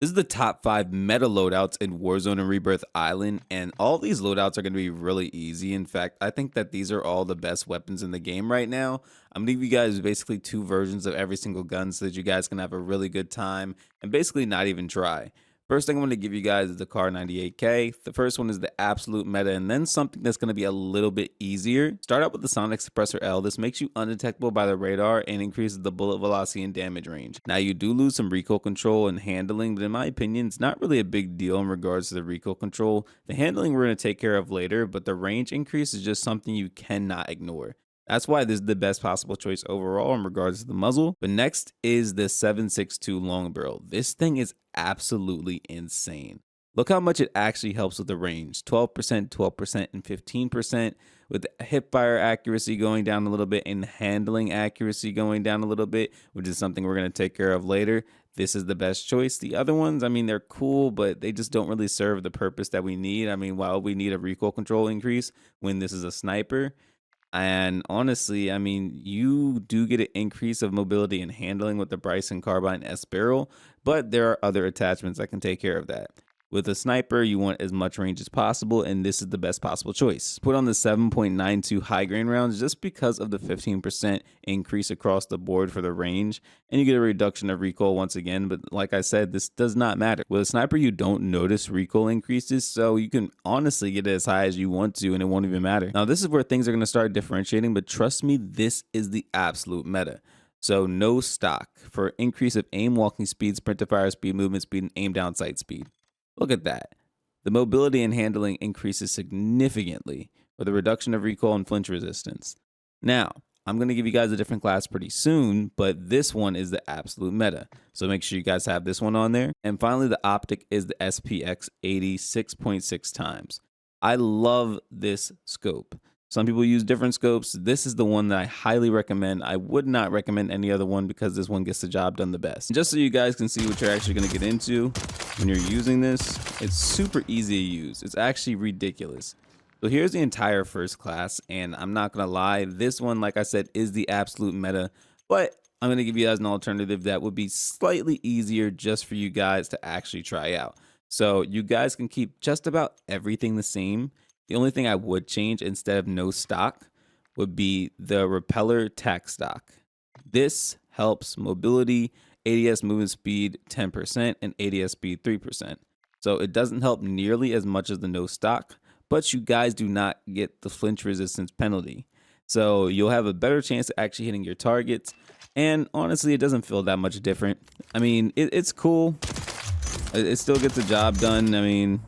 This is the top 5 meta loadouts in Warzone and Rebirth Island, and all these loadouts are going to be really easy. In fact, I think that these are all the best weapons in the game right now. I'm going to give you guys basically 2 versions of every single gun so that you guys can have a really good time and basically not even try. First thing I'm going to give you guys is the Car 98K. The first one is the absolute meta, and then something that's going to be a little bit easier. Start out with the Sonic Suppressor L. This makes you undetectable by the radar and increases the bullet velocity and damage range. Now, you do lose some recoil control and handling, but in my opinion, it's not really a big deal in regards to the recoil control. The handling we're going to take care of later, but the range increase is just something you cannot ignore. That's why this is the best possible choice overall in regards to the muzzle. But next is the 7.62 long barrel. This thing is absolutely insane. Look how much it actually helps with the range. 12%, 12%, and 15%, with hip fire accuracy going down a little bit and handling accuracy going down a little bit, which is something we're going to take care of later. This is the best choice. The other ones, I mean, they're cool, but they just don't really serve the purpose that we need. I mean, while we need a recoil control increase when this is a sniper, and honestly, I mean, you do get an increase of mobility and handling with the Bryson Carbine S barrel, but there are other attachments that can take care of that. With a sniper, you want as much range as possible, and this is the best possible choice. Put on the 7.92 high grain rounds just because of the 15% increase across the board for the range, and you get a reduction of recoil once again, but like I said, this does not matter. With a sniper, you don't notice recoil increases, so you can honestly get it as high as you want to, and it won't even matter. Now, this is where things are going to start differentiating, but trust me, this is the absolute meta. So no stock for increase of aim, walking speed, sprint to fire speed, movement speed, and aim down sight speed. Look at that. The mobility and handling increases significantly with a reduction of recoil and flinch resistance. Now, I'm going to give you guys a different class pretty soon, but this one is the absolute meta. So make sure you guys have this one on there. And finally, the optic is the SPX 86.6 times. I love this scope. Some people use different scopes. This is the one that I highly recommend. I would not recommend any other one because this one gets the job done the best. Just so you guys can see what you're actually going to get into when you're using this, it's super easy to use. It's actually ridiculous. So here's the entire first class, and I'm not going to lie, this one, like I said, is the absolute meta, but I'm going to give you guys an alternative that would be slightly easier just for you guys to actually try out. So you guys can keep just about everything the same. The only thing I would change instead of no stock would be the repeller tack stock. This helps mobility, ADS movement speed 10%, and ADS speed 3%. So it doesn't help nearly as much as the no stock, but you guys do not get the flinch resistance penalty. So you'll have a better chance of actually hitting your targets. And honestly, it doesn't feel that much different. I mean, it's cool. It still gets the job done. I mean,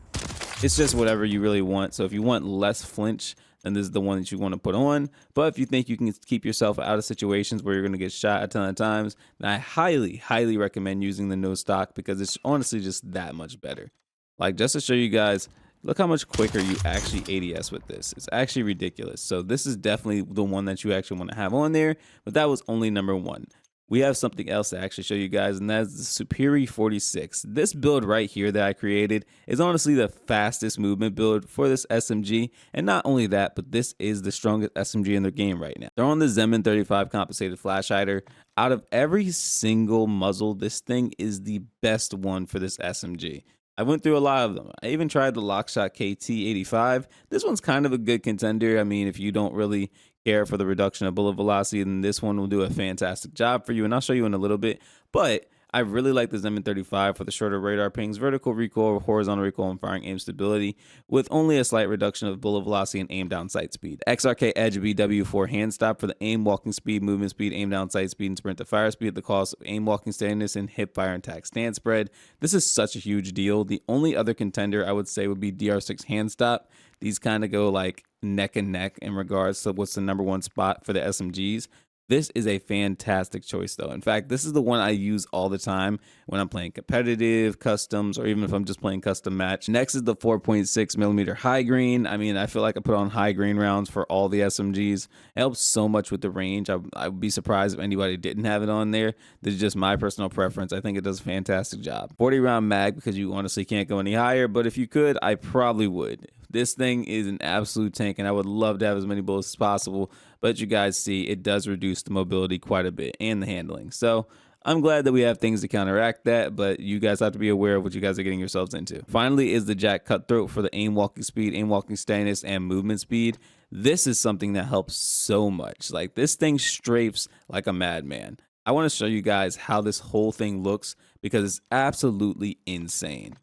it's just whatever you really want. So if you want less flinch, then this is the one that you want to put on. But if you think you can keep yourself out of situations where you're going to get shot a ton of times, then I highly, highly recommend using the no stock because it's honestly just that much better. Like, just to show you guys, look how much quicker you actually ADS with this. It's actually ridiculous. So this is definitely the one that you actually want to have on there. But that was only number 1. We have something else to actually show you guys, and that's the Superi 46. This build right here that I created is honestly the fastest movement build for this SMG, and not only that, but this is the strongest SMG in the game right now. They're on the Zeman 35 compensated flash hider. Out of every single muzzle, this thing is the best one for this SMG. I went through a lot of them. I even tried the Lockshot KT85. This one's kind of a good contender. I mean, if you don't really care for the reduction of bullet velocity, then this one will do a fantastic job for you, and I'll show you in a little bit. But I really like the Zeman 35 for the shorter radar pings, vertical recoil, horizontal recoil, and firing aim stability, with only a slight reduction of bullet velocity and aim down sight speed. XRK Edge BW4 hand stop for the aim, walking speed, movement speed, aim down sight speed, and sprint to fire speed at the cost of aim, walking steadiness, and hip fire and tack stand spread. This is such a huge deal. The only other contender I would say would be DR6 hand stop. These kind of go like neck and neck in regards to what's the number 1 spot for the SMGs. This is a fantastic choice though. In fact, this is the one I use all the time when I'm playing competitive, customs, or even if I'm just playing custom match. Next is the 4.6mm high grain. I mean, I feel like I put on high grain rounds for all the SMGs. It helps so much with the range. I would be surprised if anybody didn't have it on there. This is just my personal preference. I think it does a fantastic job. 40 round mag because you honestly can't go any higher, but if you could, I probably would. This thing is an absolute tank, and I would love to have as many bullets as possible. But you guys see, it does reduce the mobility quite a bit and the handling. So I'm glad that we have things to counteract that, but you guys have to be aware of what you guys are getting yourselves into. Finally is the Jack Cutthroat for the aim walking speed, aim walking steadiness, and movement speed. This is something that helps so much. Like, this thing strafes like a madman. I want to show you guys how this whole thing looks because it's absolutely insane.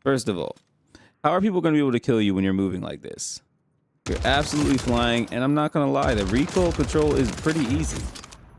First of all, how are people going to be able to kill you when you're moving like this? You're absolutely flying, and I'm not going to lie, the recoil control is pretty easy.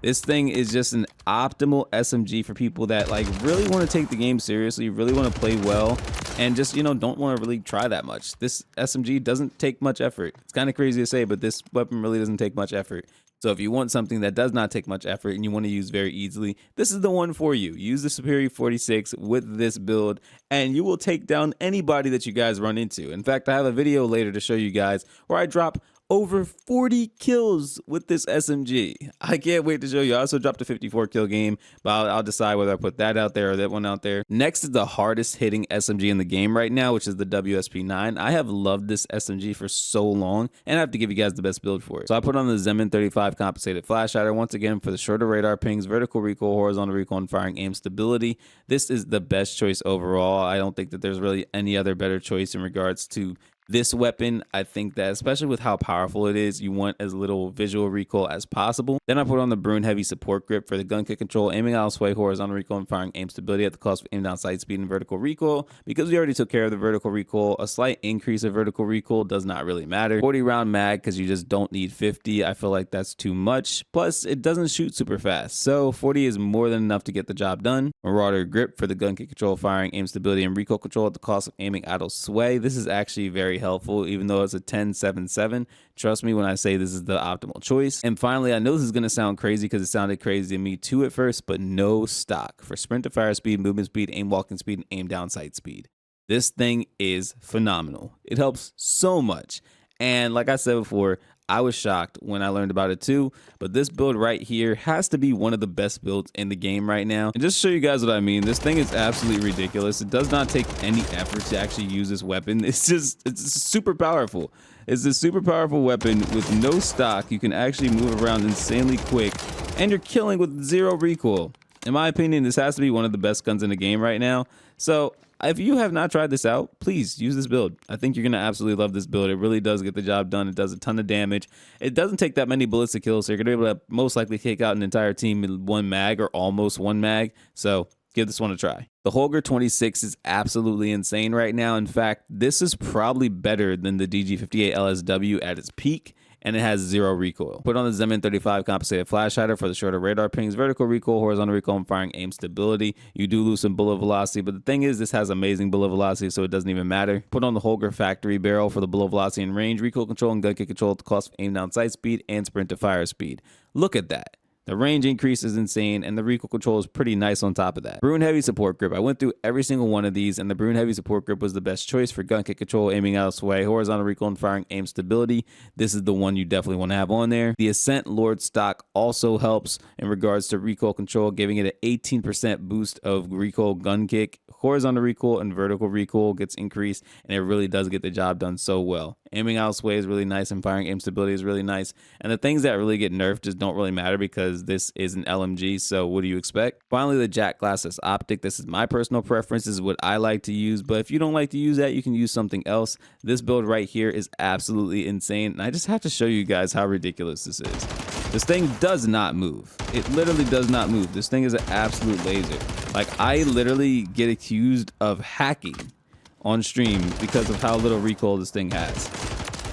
This thing is just an optimal SMG for people that like really want to take the game seriously, really want to play well, and just, you know, don't want to really try that much. This SMG doesn't take much effort. It's kind of crazy to say, but this weapon really doesn't take much effort. So if you want something that does not take much effort and you want to use very easily, this is the one for you. Use the Superi 46 with this build and you will take down anybody that you guys run into. In fact, I have a video later to show you guys where I drop over 40 kills with this SMG. I can't wait to show you. I also dropped a 54 kill game, but I'll decide whether I put that out there or that one out there. Next is the hardest hitting SMG in the game right now, which is the WSP9. I have loved this SMG for so long, and I have to give you guys the best build for it. So I put on the Zemin 35 compensated flash hider once again for the shorter radar pings, vertical recoil, horizontal recoil, and firing aim stability. This is the best choice overall. I don't think that there's really any other better choice in regards to this weapon. I think that especially with how powerful it is, you want as little visual recoil as possible. Then I put on the Brune Heavy support grip for the gun kick control, aiming out sway, horizontal recoil, and firing aim stability at the cost of aim down sight speed and vertical recoil. Because we already took care of the vertical recoil, a slight increase of vertical recoil does not really matter. 40 round mag because you just don't need 50. I feel like that's too much. Plus, it doesn't shoot super fast, so 40 is more than enough to get the job done. Marauder grip for the gun kick control, firing aim stability, and recoil control at the cost of aiming idle sway. This is actually very helpful, even though it's a 10-7-7. Trust me when I say this is the optimal choice. And finally, I know this is going to sound crazy because it sounded crazy to me too at first, but no stock for sprint to fire speed, movement speed, aim walking speed, and aim down sight speed. This thing is phenomenal. It helps so much. And like I said before, I was shocked when I learned about it too, but this build right here has to be one of the best builds in the game right now. And just to show you guys what I mean, this thing is absolutely ridiculous. It does not take any effort to actually use this weapon. It's super powerful. It's a super powerful weapon with no stock. You can actually move around insanely quick, and you're killing with zero recoil. In my opinion, this has to be one of the best guns in the game right now. So if you have not tried this out, please use this build. I think you're going to absolutely love this build. It really does get the job done. It does a ton of damage. It doesn't take that many bullets to kill, so you're going to be able to most likely take out an entire team in one mag or almost one mag. So give this one a try. The Holger 26 is absolutely insane right now. In fact, this is probably better than the DG58 LSW at its peak, and it has zero recoil. Put on the Zemin 35 compensated flash hider for the shorter radar pings, vertical recoil, horizontal recoil, and firing aim stability. You do lose some bullet velocity, but the thing is, this has amazing bullet velocity, so it doesn't even matter. Put on the Holger factory barrel for the bullet velocity and range, recoil control, and gun kick control at the cost of aim down sight speed and sprint to fire speed. Look at that. The range increase is insane, and the recoil control is pretty nice on top of that. Brune Heavy support grip. I went through every single one of these, and the Brune Heavy support grip was the best choice for gun kick control, aiming out sway, horizontal recoil, and firing aim stability. This is the one you definitely want to have on there. The Ascent Lord stock also helps in regards to recoil control, giving it an 18% boost of recoil gun kick. Horizontal recoil and vertical recoil gets increased, and it really does get the job done so well. Aiming out sway is really nice, and firing aim stability is really nice. And the things that really get nerfed just don't really matter because this is an LMG, so what do you expect? Finally, the Jack Glasses Optic. This is my personal preference. This is what I like to use, but if you don't like to use that, you can use something else. This build right here is absolutely insane, and I just have to show you guys how ridiculous this is. This thing does not move. It literally does not move. This thing is an absolute laser. Like, I literally get accused of hacking on stream because of how little recoil this thing has.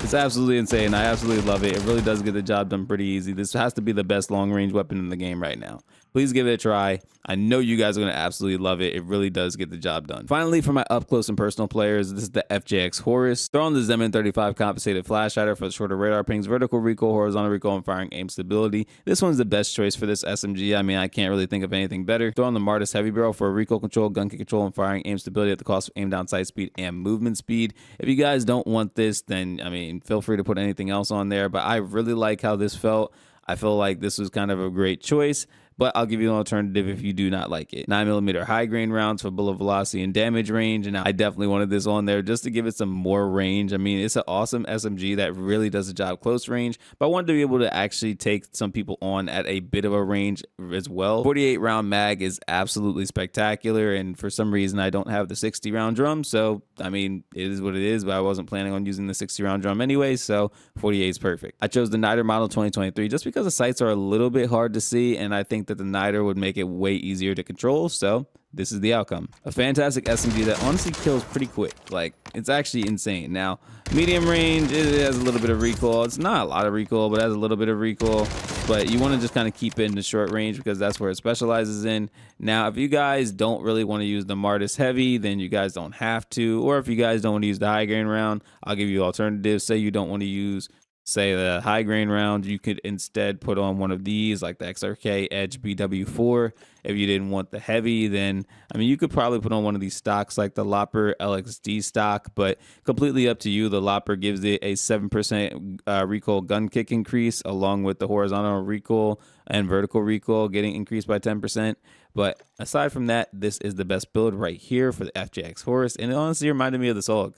It's absolutely insane. I absolutely love it. It really does get the job done pretty easy. This has to be the best long-range weapon in the game right now. Please give it a try. I know you guys are going to absolutely love it. It really does get the job done. Finally, for my up-close and personal players, this is the FJX Horus. Throw on the Zemin 35 compensated flash hider for the shorter radar pings, vertical recoil, horizontal recoil, and firing aim stability. This one's the best choice for this SMG. I mean, I can't really think of anything better. Throw on the Martis heavy barrel for recoil control, gun kick control, and firing aim stability at the cost of aim down sight speed and movement speed. If you guys don't want this, then, I mean, feel free to put anything else on there, but I really like how this felt. I feel like this was kind of a great choice. but I'll give you an alternative if you do not like it. 9mm high grain rounds for bullet velocity and damage range, and I definitely wanted this on there just to give it some more range. I mean, it's an awesome SMG that really does the job close range, but I wanted to be able to actually take some people on at a bit of a range as well. 48 round mag is absolutely spectacular, and for some reason I don't have the 60 round drum, so I mean, it is what it is, but I wasn't planning on using the 60 round drum anyway, so 48 is perfect. I chose the Niter model 2023 just because the sights are a little bit hard to see, and I think that the Niter would make it way easier to control, so this is the outcome. A fantastic SMG that honestly kills pretty quick. Like, it's actually insane. Now, medium range, it has a little bit of recoil. It's not a lot of recoil, but it has a little bit of recoil. But you want to just kind of keep it in the short range because that's where it specializes in. Now, if you guys don't really want to use the Martis Heavy, then you guys don't have to. Or if you guys don't want to use the high grain round, I'll give you alternatives. Say you don't want to use, say, the high grain round, you could instead put on one of these like the XRK Edge BW4. If you didn't want the heavy, then I mean, you could probably put on one of these stocks like the Lopper LXD stock, but completely up to you. The Lopper gives it a 7% recoil gun kick increase, along with the horizontal recoil and vertical recoil getting increased by 10%. But aside from that, this is the best build right here for the FJX Horus, and it honestly reminded me of the SOG.